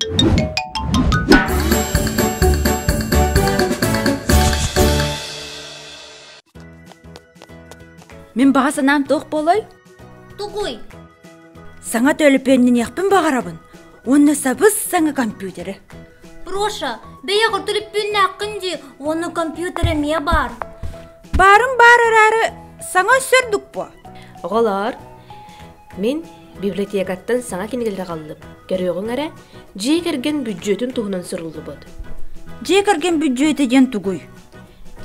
Мен бағасынан тоқ болой? Тугуй. Саңа төліпеннен яқпын бағарабын. Онны сабыз саңа компьютері. Проша, бәйе құртылып бүйінне аққынды, оны компьютері ме бар? Барым барыр әрі саңа сөрдік бұ. Оғалар, мен библиотекаттан саңа кенегелері қалып. Көріғің әрі, жей керген бюджетін тұғынан сұрылды бұд. Жей керген бюджеті ден тұғый.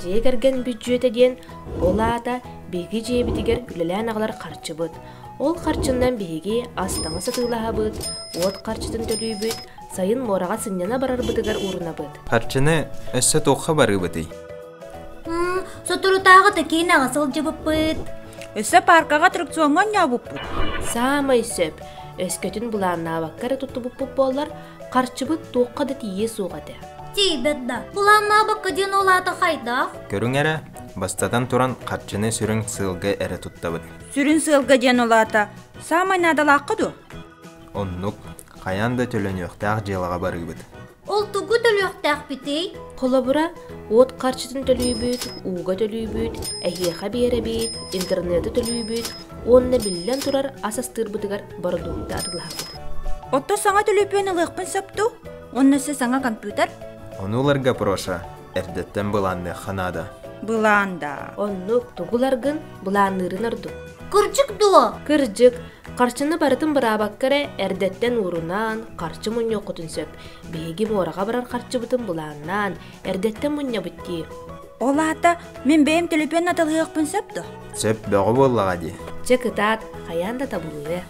Жей керген бюджеті ден олата беги жей бітігер үлелән ағылар қарчы бұд. Ол қарчындан беги астаңы сатылаға бұд, от қарчытын төлүй бұд, сайын мораға сыннана барар бұдығар урына бұд. Қарчыны өссі тоққа бары бұды. Сотыру тағы тәкейін ағасыл жыбып бұд. Өссі паркаға тракционға не бұп бұд. Самай сөп, өскөтін бұланна баққары тұтты бұп болар, қарчы бұд тоққа да тие соғады. Тейбетді, бұланна баққа ден олаты қайдақ? Көрің әрі, бастадан тұран қарчыны сүрін сылғы әрі тұттабыд. Сүрін сылғы ден олата, самай надал ақыду? Оннук, қаянда төлін өқтақ желаға бары бұд. Ол тұғы төлі өқтақ бітей? Қола бұра, от қарчытын төлүй бұд, уға төлүй бұд, әйеға бері бұд, интернеті төлүй бұд, онына білден тұрар асастыр бұдығар бардуғыда адылаға бұд. Отто саңа төліпен ұлықпын сапту? Оннысы саңа компьютер? Онуларға проша, әрдеттен бұланды қанада. Бұланда. Оннук тұғыларғын бұланырын ұрды. Кырчык дуа? Кыржык, қарчыны барытын бұрабаққары әрдеттен ұрынан қарчы мұньо құтын сөп. Беги мораға барар қарчы бұтын бұланнан әрдеттен мұньо бұтти. Олата, мен бейім төліпен атылғы өқпін сапту? Сөп бөғі боллаға де. Чекытат, қаянда табылуы.